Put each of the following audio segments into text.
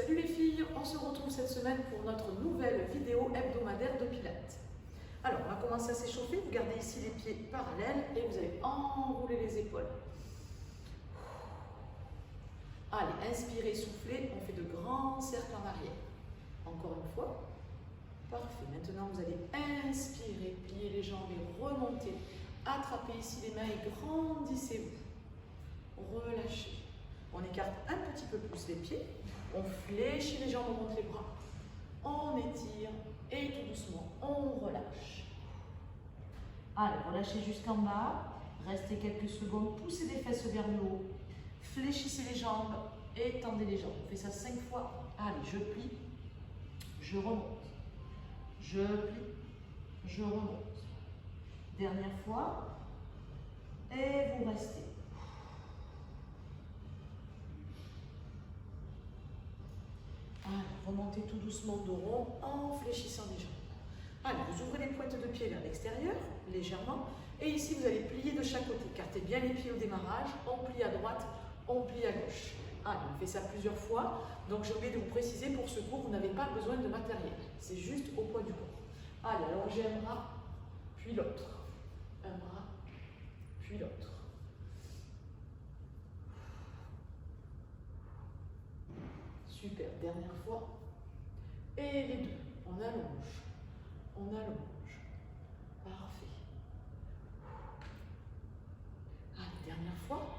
Salut les filles, on se retrouve cette semaine pour notre nouvelle vidéo hebdomadaire de pilates. Alors, on va commencer à s'échauffer. Vous gardez ici les pieds parallèles et vous allez enrouler les épaules. Allez, inspirez, soufflez, on fait de grands cercles en arrière. Encore une fois. Parfait. Maintenant, vous allez inspirer, plier les jambes et remonter. Attrapez ici les mains et grandissez-vous. Relâchez. On écarte un petit peu plus les pieds. On fléchit les jambes, on monte les bras. On étire et tout doucement, on relâche. Allez, relâchez jusqu'en bas. Restez quelques secondes. Poussez les fesses vers le haut. Fléchissez les jambes et tendez les jambes. On fait ça 5 fois. Allez, je plie. Je remonte. Je plie. Je remonte. Dernière fois. Et vous restez. Allez, remontez tout doucement dos rond en fléchissant les jambes. Allez, vous ouvrez les pointes de pied vers l'extérieur, légèrement. Et ici, vous allez plier de chaque côté. Écartez bien les pieds au démarrage. On plie à droite, on plie à gauche. Allez, on fait ça plusieurs fois. Donc, j'ai oublié de vous préciser, pour ce cours, vous n'avez pas besoin de matériel. C'est juste au poids du corps. Allez, allongez un bras, puis l'autre. Un bras, puis l'autre. Super, dernière fois. Et les deux. On allonge. On allonge. Parfait. Allez, dernière fois.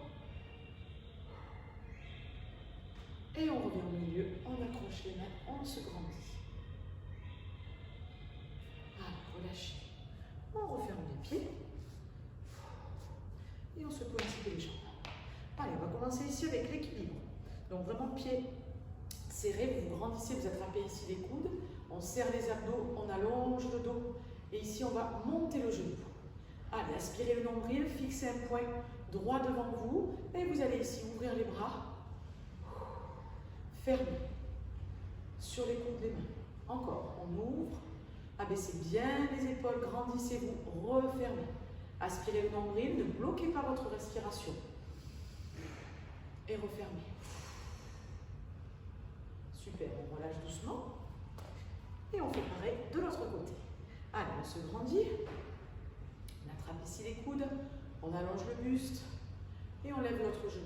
Et on revient au milieu. On accroche les mains. On se grandit. Allez, relâchez. On referme les pieds. Et on se pose un petit peu les jambes. Allez, on va commencer ici avec l'équilibre. Donc vraiment pieds serré, vous grandissez, vous attrapez ici les coudes, on serre les abdos, on allonge le dos et ici on va monter le genou. Allez, aspirez le nombril, fixez un point droit devant vous et vous allez ici ouvrir les bras, fermez sur les coudes des mains. Encore, on ouvre, abaissez bien les épaules, grandissez-vous, refermez. Aspirez le nombril, ne bloquez pas votre respiration et refermez. Super, on relâche doucement et on fait pareil de l'autre côté. Allez, on se grandit, on attrape ici les coudes, on allonge le buste et on lève notre genou.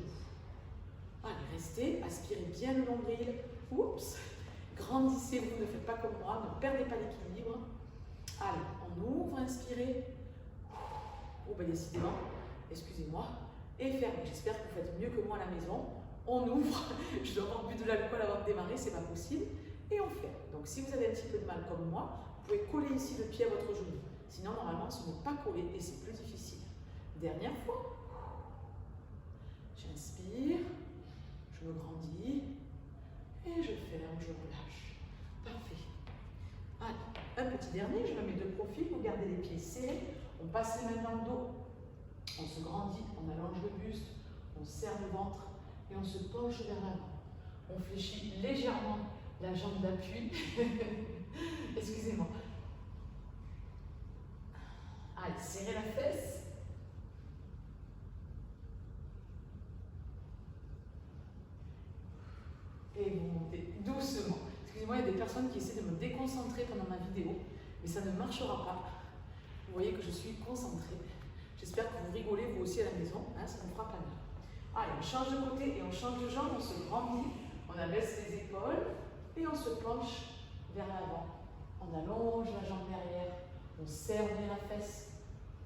Allez, restez, aspirez bien le nombril, oups, grandissez-vous, ne faites pas comme moi, ne perdez pas l'équilibre. Allez, on ouvre, inspirez, oh ben décidément, excusez-moi, et fermez. J'espère que vous faites mieux que moi à la maison. On ouvre, je dois avoir bu de l'alcool avant de démarrer, c'est pas possible, et on ferme. Donc si vous avez un petit peu de mal comme moi, vous pouvez coller ici le pied à votre genou. Sinon, normalement, ce n'est pas collé et c'est plus difficile. Dernière fois. J'inspire, je me grandis, et je ferme, je relâche. Parfait. Allez, un petit dernier, je me mets de profil, vous gardez les pieds serrés, on passe les mains dans le dos, on se grandit, on allonge le buste, on serre le ventre, et on se penche vers l'avant. On fléchit légèrement la jambe d'appui. Excusez-moi. Allez, serrez la fesse. Et vous montez doucement. Excusez-moi, il y a des personnes qui essaient de me déconcentrer pendant ma vidéo, mais ça ne marchera pas. Vous voyez que je suis concentrée. J'espère que vous rigolez vous aussi à la maison, hein, ça ne fera pas mal. Allez, on change de côté et on change de jambe, on se grandit, on abaisse les épaules et on se penche vers l'avant. On allonge la jambe derrière, on serre bien la fesse,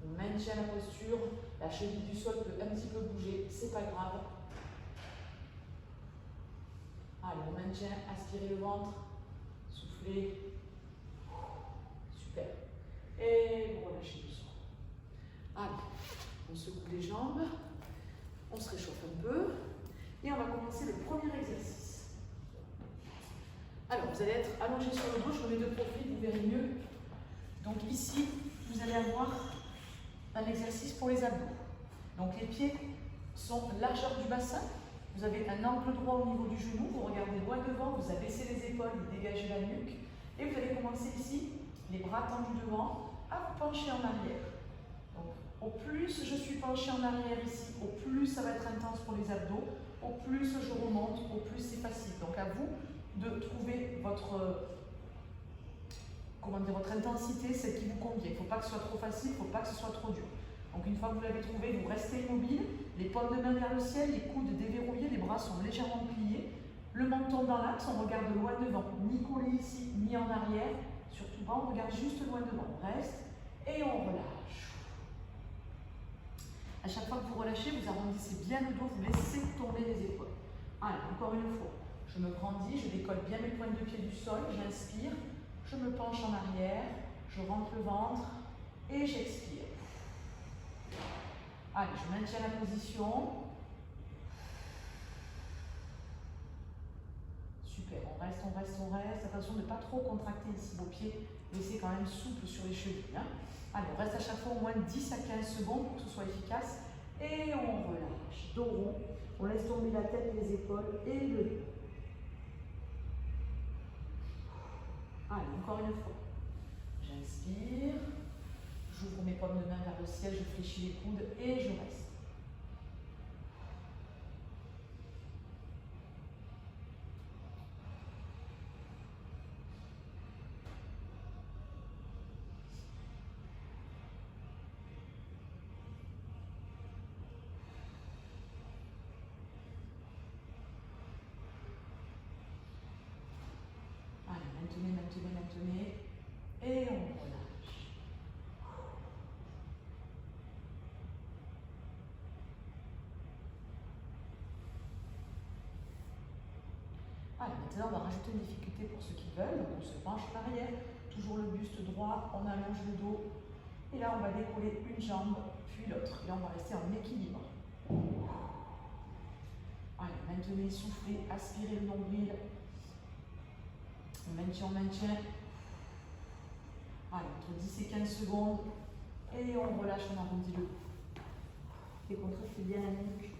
on maintient la posture, la cheville du sol peut un petit peu bouger, c'est pas grave. Allez, on maintient, aspirez le ventre, soufflez. Super. Et vous relâchez doucement. Allez, on secoue les jambes. On se réchauffe un peu et on va commencer le premier exercice. Alors, vous allez être allongé sur le dos, je me mets de profil, vous verrez mieux. Donc ici, vous allez avoir un exercice pour les abdos. Donc les pieds sont largeur du bassin, vous avez un angle droit au niveau du genou, vous regardez loin devant, vous abaissez les épaules, vous dégagez la nuque et vous allez commencer ici, les bras tendus devant, à vous pencher en arrière. Au plus je suis penchée en arrière ici, au plus ça va être intense pour les abdos, au plus je remonte, au plus c'est facile. Donc à vous de trouver votre, votre intensité, celle qui vous convient. Il ne faut pas que ce soit trop facile, il ne faut pas que ce soit trop dur. Donc une fois que vous l'avez trouvé, vous restez immobile, les paumes de main vers le ciel, les coudes déverrouillés, les bras sont légèrement pliés, le menton dans l'axe, on regarde loin devant, ni collé ici, ni en arrière, surtout pas, on regarde juste loin devant, on reste et on relâche. À chaque fois que vous relâchez, vous arrondissez bien le dos, vous laissez tomber les épaules. Allez, encore une fois, je me grandis, je décolle bien mes pointes de pied du sol, j'inspire, je me penche en arrière, je rentre le ventre et j'expire. Allez, je maintiens la position. Super, on reste, on reste, on reste. Attention de ne pas trop contracter ici vos pieds. Laissez quand même souple sur les chevilles. Hein. Allez, on reste à chaque fois au moins 10 à 15 secondes pour que ce soit efficace. Et on relâche. Dos rond. On laisse tomber la tête, les épaules et le dos. Allez, encore une fois. J'inspire. J'ouvre mes paumes de main vers le ciel, je fléchis les coudes et je reste. Allez, maintenez, maintenez, maintenez. Et on relâche. Allez, maintenant on va rajouter une difficulté pour ceux qui veulent. Donc on se penche en arrière, toujours le buste droit, on allonge le dos. Et là on va décoller une jambe, puis l'autre. Et là on va rester en équilibre. Allez, maintenez, soufflez, aspirez le nombril. On maintient, on maintient. Allez, entre 10 et 15 secondes. Et on relâche, on arrondit le dos. Et contractez bien la nuque.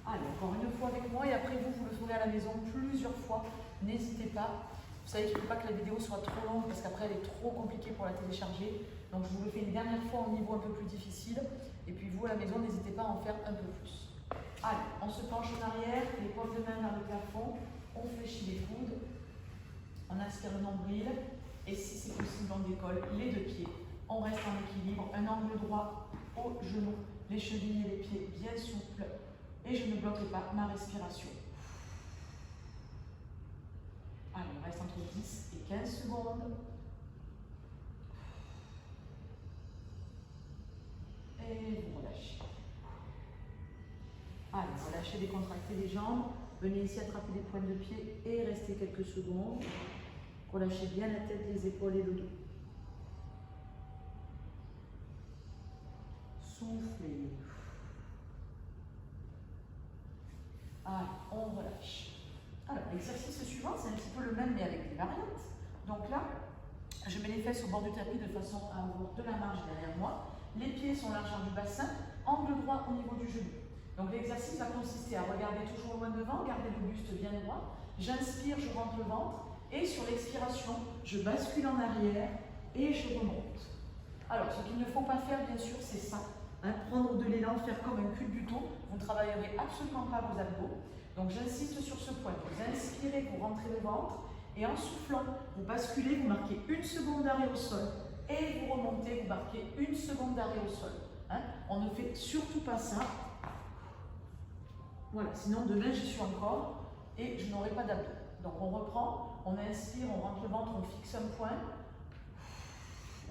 Allez, encore une fois avec moi et après vous le ferez à la maison plusieurs fois. N'hésitez pas. Vous savez qu'il ne faut pas que la vidéo soit trop longue parce qu'après elle est trop compliquée pour la télécharger. Donc je vous le fais une dernière fois au niveau un peu plus difficile. Et puis vous à la maison, n'hésitez pas à en faire un peu plus. Allez, on se penche en arrière, les paumes de main vers le plafond. On fléchit les coudes. On inspire le nombril. Et si c'est possible, on décolle les deux pieds. On reste en équilibre. Un angle droit au genou. Les chevilles et les pieds bien souples. Et je ne bloquerai pas ma respiration. Allez, on reste entre 10 et 15 secondes. Et vous relâchez. Allez, relâchez, décontractez les jambes. Venez ici attraper les pointes de pied et restez quelques secondes. Relâchez bien la tête, les épaules et le dos. Soufflez. Allez, on relâche. Alors, l'exercice suivant, c'est un petit peu le même, mais avec des variantes. Donc là, je mets les fesses au bord du tapis de façon à avoir de la marge derrière moi. Les pieds sont largeur du bassin, angle droit au niveau du genou. Donc l'exercice va consister à regarder toujours loin devant, garder le buste bien droit. J'inspire, je rentre le ventre. Et sur l'expiration, je bascule en arrière et je remonte. Alors, ce qu'il ne faut pas faire, bien sûr, c'est ça. Hein, prendre de l'élan, faire comme un cul du dos. Vous ne travaillerez absolument pas vos abdos. Donc j'insiste sur ce point. Vous inspirez, vous rentrez le ventre. Et en soufflant, vous basculez, vous marquez une seconde d'arrêt au sol. Et vous remontez, vous marquez une seconde d'arrêt au sol. Hein, on ne fait surtout pas ça. Voilà, sinon demain j'y suis encore et je n'aurai pas d'abdos. Donc on reprend, on inspire, on rentre le ventre, on fixe un point.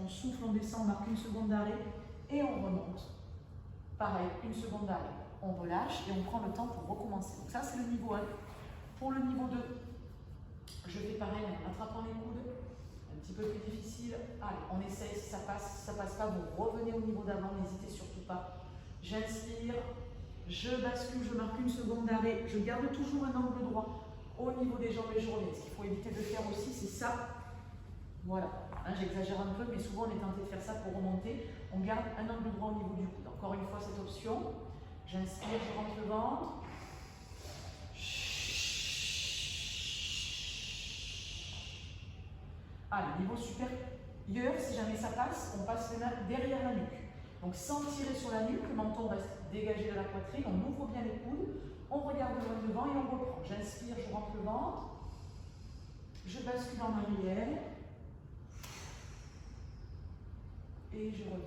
On souffle, on descend, on marque une seconde d'arrêt et on remonte. Pareil, une seconde d'arrêt. On relâche et on prend le temps pour recommencer. Donc ça, c'est le niveau 1. Pour le niveau 2, je fais pareil en attrapant les coudes. Un petit peu plus difficile. Allez, on essaye. Si ça passe pas, vous revenez au niveau d'avant. N'hésitez surtout pas. J'inspire, je bascule, je marque une seconde d'arrêt. Je garde toujours un angle droit au niveau des jambes et je reviens. Ce qu'il faut éviter de faire aussi, c'est ça. Voilà. Hein, j'exagère un peu, mais souvent on est tenté de faire ça pour remonter. On garde un angle droit au niveau du coude. Encore une fois, cette option. J'inspire, je rentre le ventre. Allez, niveau supérieur, si jamais ça passe, on passe les mains derrière la nuque. Donc sans tirer sur la nuque, le menton reste dégagé de la poitrine, on ouvre bien les coudes, On regarde loin devant et on reprend. J'inspire, je rentre le ventre. Je bascule en arrière. Et je reviens.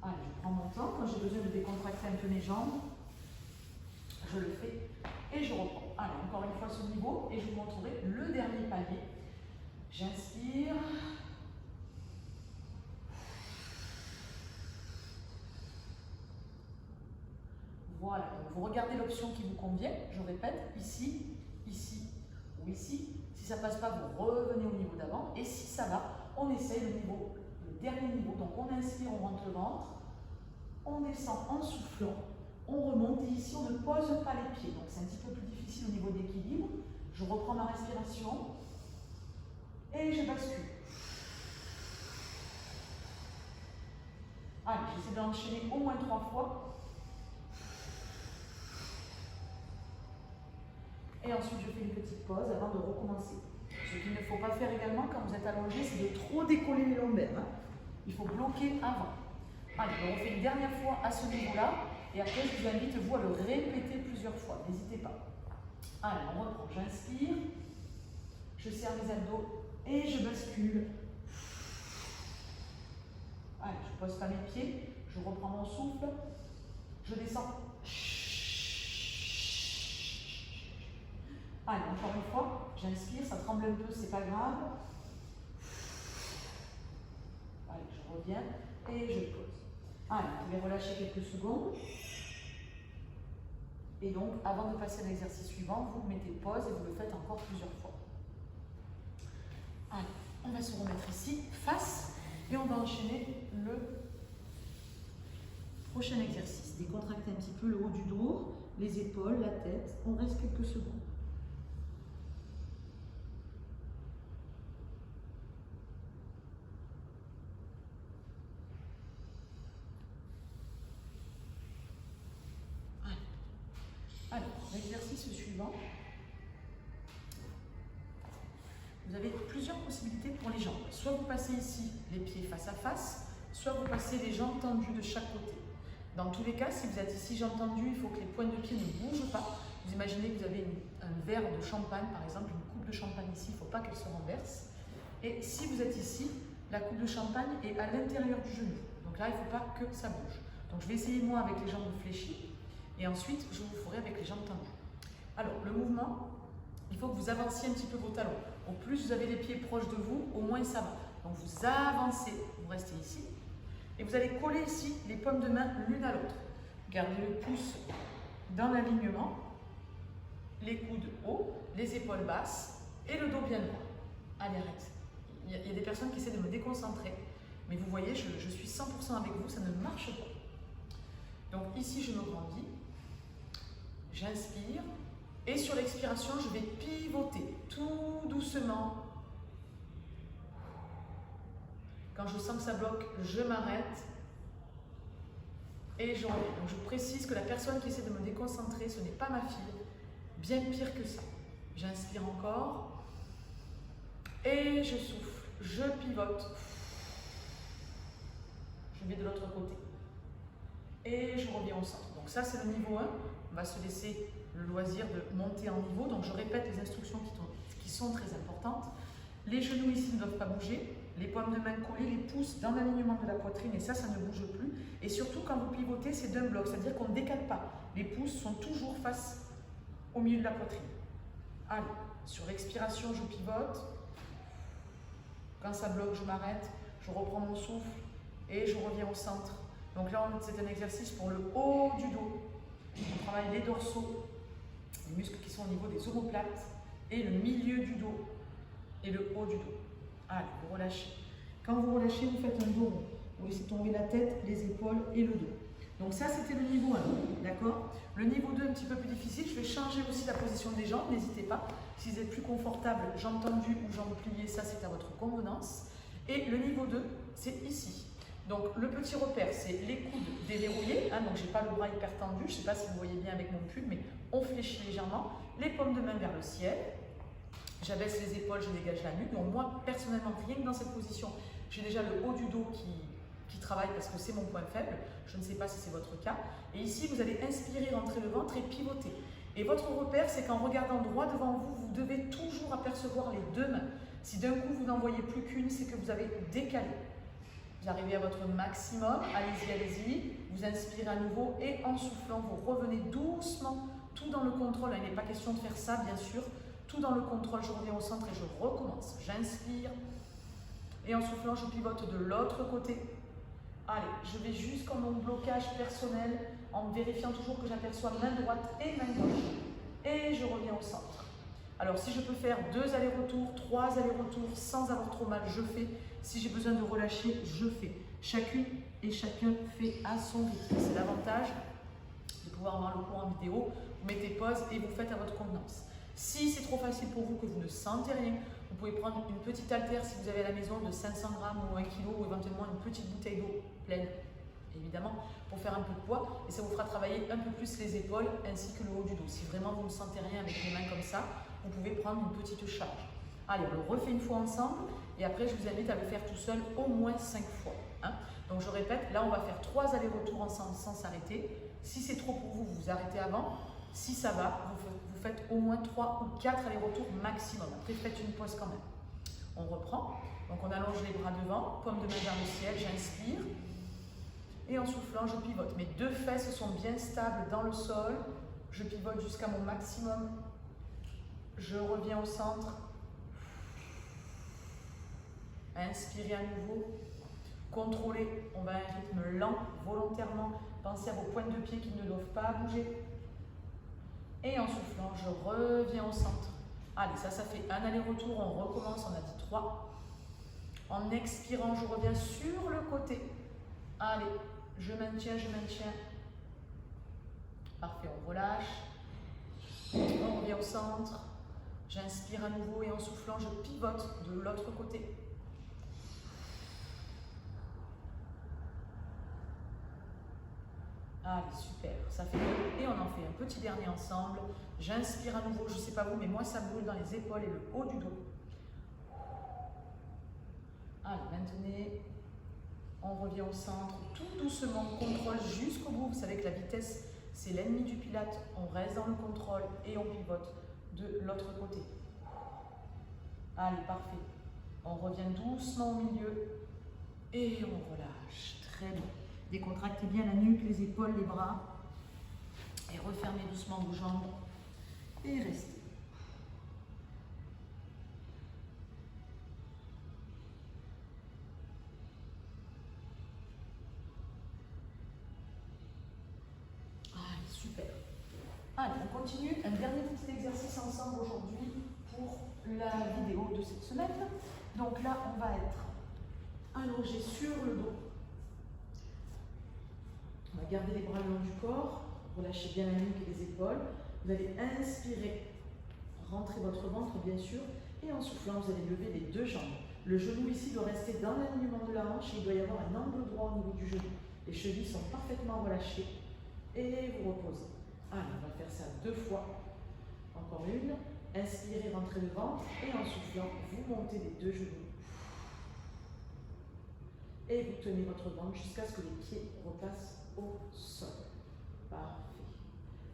Allez, je prends mon temps. Quand j'ai besoin de décontracter un peu mes jambes, je le fais et je reprends. Allez, encore une fois ce niveau et je vous montrerai le dernier palier. J'inspire. Voilà, donc vous regardez l'option qui vous convient. Je répète, ici, ici ou ici. Si ça ne passe pas, vous revenez au niveau d'avant. Et si ça va, on essaye le dernier niveau. Donc on inspire, on rentre le ventre. On descend en soufflant. On remonte et ici on ne pose pas les pieds. Donc c'est un petit peu plus difficile au niveau d'équilibre. Je reprends ma respiration. Et je bascule. Allez, j'essaie d'enchaîner au moins 3 fois. Et ensuite, je fais une petite pause avant de recommencer. Ce qu'il ne faut pas faire également quand vous êtes allongé, c'est de trop décoller les lombaires. Il faut bloquer avant. Allez, on refait une dernière fois à ce niveau-là. Et après, je vous invite, vous, à le répéter plusieurs fois. N'hésitez pas. Allez, on reprend. J'inspire. Je serre mes abdos et je bascule. Allez, je ne pose pas mes pieds. Je reprends mon souffle. Je descends. Allez, encore une fois. J'inspire. Ça tremble un peu, c'est pas grave. Allez, je reviens et je pose. Allez, vous pouvez relâcher quelques secondes. Et donc, avant de passer à l'exercice suivant, vous mettez pause et vous le faites encore plusieurs fois. Allez, on va se remettre ici, face, et on va enchaîner le prochain exercice. Décontractez un petit peu le haut du dos, les épaules, la tête. On reste quelques secondes. Alors, l'exercice suivant, vous avez plusieurs possibilités pour les jambes. Soit vous passez ici les pieds face à face, soit vous passez les jambes tendues de chaque côté. Dans tous les cas, si vous êtes ici jambes tendues, il faut que les pointes de pied ne bougent pas. Vous imaginez que vous avez un verre de champagne, par exemple, une coupe de champagne ici, il ne faut pas qu'elle se renverse. Et si vous êtes ici, la coupe de champagne est à l'intérieur du genou. Donc là, il ne faut pas que ça bouge. Donc je vais essayer moi avec les jambes fléchies. Et ensuite, je vous ferai avec les jambes tendues. Alors, le mouvement, il faut que vous avanciez un petit peu vos talons. Au plus vous avez les pieds proches de vous, au moins ça va. Donc, vous avancez, vous restez ici. Et vous allez coller ici les paumes de main l'une à l'autre. Gardez le pouce dans l'alignement, les coudes hauts, les épaules basses et le dos bien droit. Allez, arrête. Il y a des personnes qui essaient de me déconcentrer. Mais vous voyez, je suis 100% avec vous, ça ne marche pas. Donc, ici, je me grandis. J'inspire et sur l'expiration, je vais pivoter tout doucement. Quand je sens que ça bloque, je m'arrête et je reviens. Donc je précise que la personne qui essaie de me déconcentrer, ce n'est pas ma fille, bien pire que ça. J'inspire encore et je souffle, je pivote. Je vais de l'autre côté et je reviens au centre. Donc ça, c'est le niveau 1. On va se laisser le loisir de monter en niveau. Donc je répète les instructions qui sont très importantes. Les genoux ici ne doivent pas bouger. Les paumes de main collées, les pouces dans l'alignement de la poitrine. Et ça ne bouge plus. Et surtout, quand vous pivotez, c'est d'un bloc. C'est-à-dire qu'on ne décale pas. Les pouces sont toujours face au milieu de la poitrine. Allez, sur l'expiration, je pivote. Quand ça bloque, je m'arrête. Je reprends mon souffle et je reviens au centre. Donc là, c'est un exercice pour le haut du dos. On travaille les dorsaux, les muscles qui sont au niveau des omoplates, et le milieu du dos, et le haut du dos. Allez, vous relâchez. Quand vous relâchez, vous faites un dos rond. Vous laissez tomber la tête, les épaules et le dos. Donc ça, c'était le niveau 1, d'accord? Le niveau 2, un petit peu plus difficile. Je vais changer aussi la position des jambes, n'hésitez pas. Si vous êtes plus confortable, jambes tendues ou jambes pliées, ça c'est à votre convenance. Et le niveau 2, c'est ici. Donc le petit repère, c'est les coudes déverrouillés, hein, donc je n'ai pas le bras hyper tendu, je ne sais pas si vous voyez bien avec mon pull, mais on fléchit légèrement, les paumes de main vers le ciel, j'abaisse les épaules, je dégage la nuque. Donc moi, personnellement, rien que dans cette position, j'ai déjà le haut du dos qui travaille parce que c'est mon point faible, je ne sais pas si c'est votre cas. Et ici, vous allez inspirer, rentrer le ventre et pivoter. Et votre repère, c'est qu'en regardant droit devant vous, vous devez toujours apercevoir les deux mains. Si d'un coup vous n'en voyez plus qu'une, c'est que vous avez décalé. Vous arrivez à votre maximum, allez-y, allez-y. Vous inspirez à nouveau et en soufflant, vous revenez doucement, tout dans le contrôle. Il n'est pas question de faire ça, bien sûr. Tout dans le contrôle, je reviens au centre et je recommence. J'inspire et en soufflant, je pivote de l'autre côté. Allez, je vais jusqu'en mon blocage personnel en vérifiant toujours que j'aperçois main droite et main gauche. Et je reviens au centre. Alors, si je peux faire 2 allers-retours, 3 allers-retours sans avoir trop mal, je fais. Si j'ai besoin de relâcher, je fais. Chacune et chacun fait à son rythme. C'est l'avantage de pouvoir avoir le cours en vidéo. Vous mettez pause et vous faites à votre convenance. Si c'est trop facile pour vous, que vous ne sentez rien, vous pouvez prendre une petite haltère si vous avez à la maison de 500 grammes ou 1 kg ou éventuellement une petite bouteille d'eau pleine, évidemment, pour faire un peu de poids et ça vous fera travailler un peu plus les épaules ainsi que le haut du dos. Si vraiment vous ne sentez rien avec les mains comme ça, vous pouvez prendre une petite charge. Allez, on le refait une fois ensemble et après je vous invite à le faire tout seul au moins 5 fois. Hein. Donc je répète, là on va faire 3 allers-retours ensemble sans s'arrêter. Si c'est trop pour vous, vous arrêtez avant. Si ça va, vous faites au moins 3 ou 4 allers-retours maximum. Après faites une pause quand même. On reprend. Donc on allonge les bras devant, paume de main vers le ciel, j'inspire. Et en soufflant, je pivote. Mes 2 fesses sont bien stables dans le sol. Je pivote jusqu'à mon maximum. Je reviens au centre. Inspirez à nouveau. Contrôlez. On va à un rythme lent, volontairement. Pensez à vos pointes de pied qui ne doivent pas bouger. Et en soufflant, je reviens au centre. Allez, ça fait un aller-retour. On recommence. On a dit 3. En expirant, je reviens sur le côté. Allez, je maintiens, je maintiens. Parfait, on relâche. On revient au centre. J'inspire à nouveau et en soufflant, je pivote de l'autre côté. Allez, super, ça fait 2. Et on en fait un petit dernier ensemble. J'inspire à nouveau, je ne sais pas vous, mais moi ça brûle dans les épaules et le haut du dos. Allez, maintenez. On revient au centre, tout doucement, contrôle jusqu'au bout. Vous savez que la vitesse, c'est l'ennemi du pilate. On reste dans le contrôle et on pivote de l'autre côté. Allez, parfait. On revient doucement au milieu et on relâche. Très bien. Décontractez bien la nuque, les épaules, les bras. Et refermez doucement vos jambes. Et restez. Allez, super. Allez, on continue. Un dernier petit exercice ensemble aujourd'hui pour la vidéo de cette semaine. Donc là, on va être allongé sur le dos. On va garder les bras le long du corps, relâchez bien la nuque et les épaules. Vous allez inspirer, rentrer votre ventre bien sûr, et en soufflant, vous allez lever les 2 jambes. Le genou ici doit rester dans l'alignement de la hanche et il doit y avoir un angle droit au niveau du genou. Les chevilles sont parfaitement relâchées et vous reposez. Allez, on va faire ça 2 fois. Encore une. Inspirez, rentrez le ventre et en soufflant, vous montez les 2 genoux. Et vous tenez votre ventre jusqu'à ce que les pieds repassent au sol. Parfait.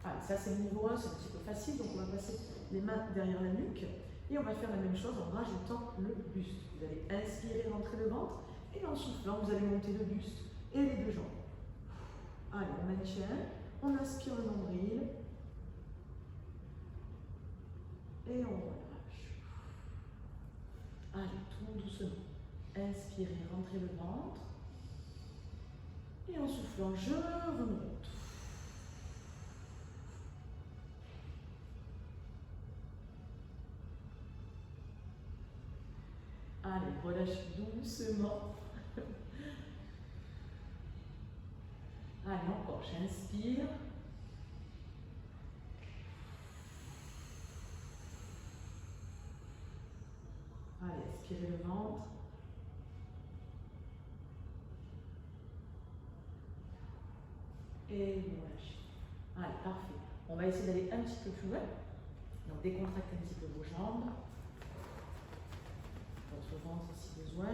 Allez, ça c'est le niveau 1, c'est un petit peu facile, donc on va passer les mains derrière la nuque et on va faire la même chose en rajoutant le buste. Vous allez inspirer, rentrer le ventre et en soufflant, vous allez monter le buste et les 2 jambes. Allez, on maintient, on inspire le nombril et on relâche. Allez, tout doucement. Inspirez, rentrez le ventre. Et en soufflant, je remonte. Allez, relâchez doucement. Allez, encore, j'inspire. Allez, expirez le ventre. Et vous relâchez. Allez, parfait. On va essayer d'aller un petit peu plus loin. Donc, décontractez un petit peu vos jambes. Votre ventre si besoin.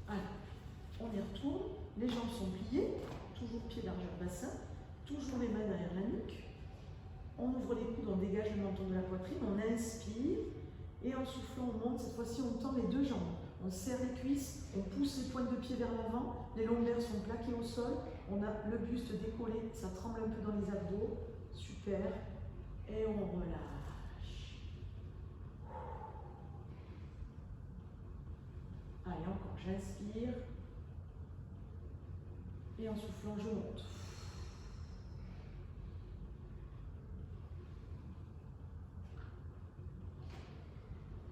Allez, on y retourne. Les jambes sont pliées. Toujours pied largeur bassin. Toujours les mains derrière la nuque. On ouvre les coudes, on dégage le menton de la poitrine, on inspire. Et en soufflant, on monte. Cette fois-ci, on tend les deux jambes. On serre les cuisses, on pousse les pointes de pied vers l'avant. Les lombaires sont plaquées au sol. On a le buste décollé, ça tremble un peu dans les abdos. Super. Et on relâche. Allez, encore, j'inspire. Et en soufflant, je monte.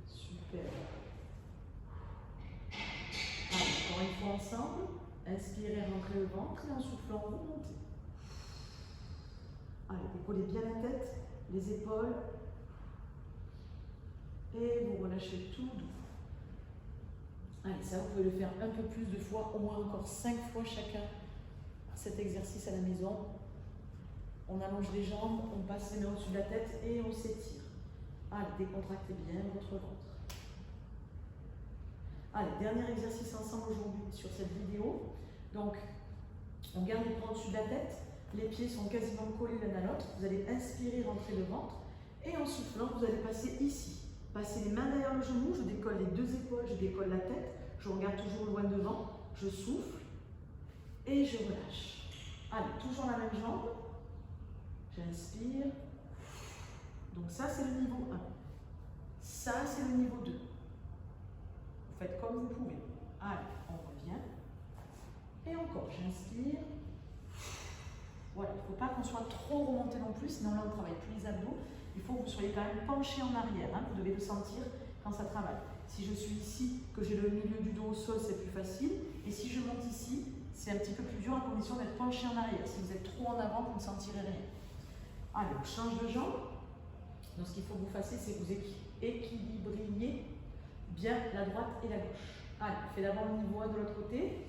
Super. Allez, encore une fois ensemble. Inspirez, rentrez le ventre et en soufflant, remontez. Allez, décollez bien la tête, les épaules. Et vous relâchez tout doux. Allez, ça, vous pouvez le faire un peu plus de fois, au moins encore 5 fois chacun. Cet exercice à la maison. On allonge les jambes, on passe les mains au-dessus de la tête et on s'étire. Allez, décontractez bien votre ventre. Allez, dernier exercice ensemble aujourd'hui sur cette vidéo. Donc, on garde les bras au-dessus de la tête, les pieds sont quasiment collés l'un à l'autre. Vous allez inspirer, rentrer le ventre et en soufflant, vous allez passer ici. Passez les mains derrière le genou, je décolle les deux épaules, je décolle la tête, je regarde toujours loin devant, je souffle et je relâche. Allez, toujours la même jambe. J'inspire. Donc ça, c'est le niveau 1. Ça, c'est le niveau 2. Vous faites comme vous pouvez. Allez, on revient. Et encore, j'inspire. Voilà, il ne faut pas qu'on soit trop remonté non plus, sinon là, on ne travaille plus les abdos. Il faut que vous soyez quand même penché en arrière. Hein. Vous devez le sentir quand ça travaille. Si je suis ici, que j'ai le milieu du dos au sol, c'est plus facile. Et si je monte ici, c'est un petit peu plus dur à condition d'être penché en arrière. Si vous êtes trop en avant, vous ne sentirez rien. Allez, on change de jambe. Donc ce qu'il faut que vous fassiez, c'est que vous équilibriez bien la droite et la gauche. Allez, on fait d'abord le niveau 1 de l'autre côté.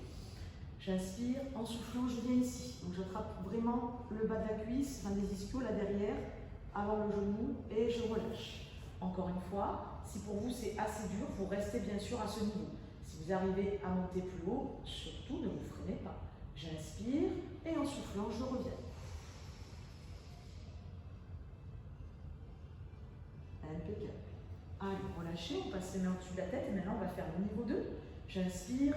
J'inspire, en soufflant, je viens ici. Donc j'attrape vraiment le bas de la cuisse, enfin des ischios là derrière, avant le genou, et je relâche. Encore une fois, si pour vous c'est assez dur, vous restez bien sûr à ce niveau. Si vous arrivez à monter plus haut, surtout ne vous freinez pas. J'inspire, et en soufflant, je reviens. Impeccable. Allez, relâchez, on passe les mains au-dessus de la tête, et maintenant on va faire le niveau 2. J'inspire.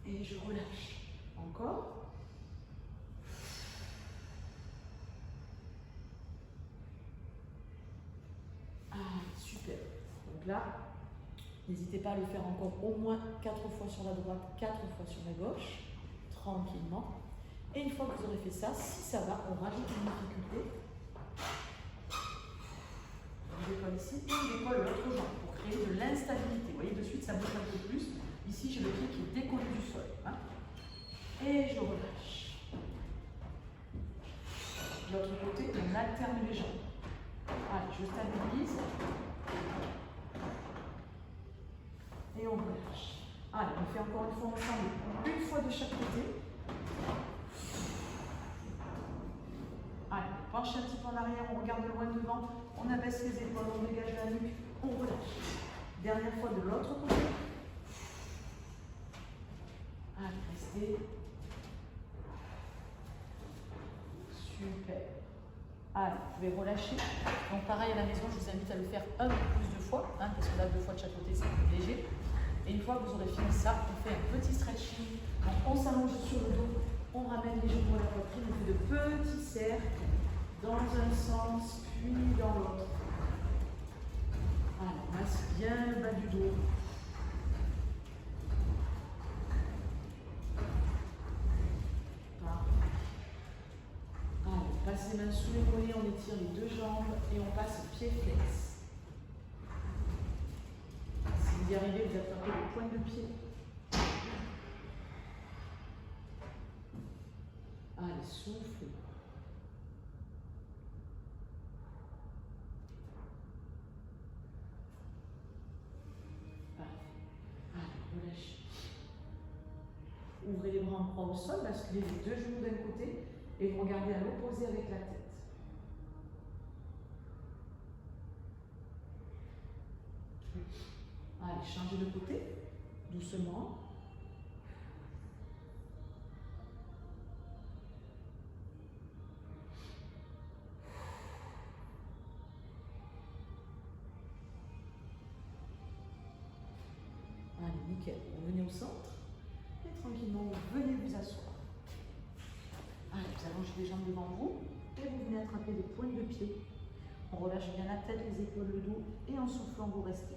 Et je relâche. Encore. Ah, super. Donc là, n'hésitez pas à le faire encore au moins 4 fois sur la droite, 4 fois sur la gauche, tranquillement. Et une fois que vous aurez fait ça, si ça va, on rajoute une difficulté. On décolle ici et on décolle l'autre jambe pour créer de l'instabilité. Vous voyez, de suite, ça bouge un peu plus. Ici, j'ai le pied qui est décollé du sol. Hein. Et je relâche. De l'autre côté, on alterne les jambes. Allez, je stabilise. Et on relâche. Allez, on fait encore une fois ensemble. Une fois de chaque côté. Allez, on penche un petit peu en arrière, on regarde loin devant. On abaisse les épaules, on dégage la nuque. On relâche. Dernière fois de l'autre côté. Allez, restez. Super. Allez, vous pouvez relâcher. Donc pareil à la maison, je vous invite à le faire un peu plus de fois, hein, parce que là, 2 fois de chaque côté, c'est plus léger. Et une fois que vous aurez fini ça, on fait un petit stretching. Donc on s'allonge sur le dos, on ramène les genoux à la poitrine, on fait de petits cercles dans un sens, puis dans l'autre. Allez, on masse bien le bas du dos. On passe les mains sous les mollets, on étire les 2 jambes et on passe pied flex. Si vous y arrivez, vous attrapez le point de pied. Allez, soufflez. Parfait. Allez, relâchez. Ouvrez les bras en croix au sol, basculez les 2 genoux d'un côté et vous regardez à l'opposé avec la tête. Allez, changez de côté, doucement. nickel. Vous venez au centre et tranquillement, vous venez vous asseoir. Allez, vous allongez les jambes devant vous et vous venez attraper les pointes de pied. On relâche bien la tête, les épaules, le dos et en soufflant, vous restez.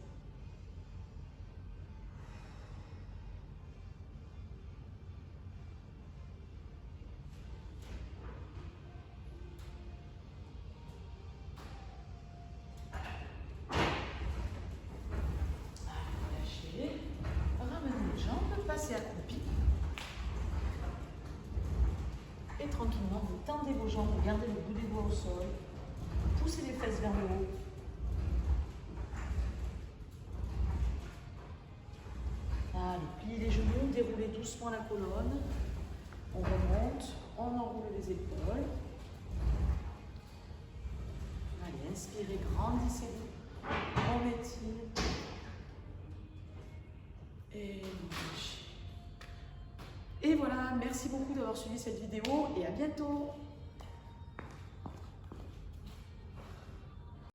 Passez accroupi. Et tranquillement, vous tendez vos jambes, vous gardez le bout des doigts au sol. Poussez les fesses vers le haut. Allez, pliez les genoux, déroulez doucement la colonne. On remonte, on enroule les épaules. Allez, inspirez, grandissez-vous. On étire. Et lâchez. Et voilà, merci beaucoup d'avoir suivi cette vidéo et à bientôt.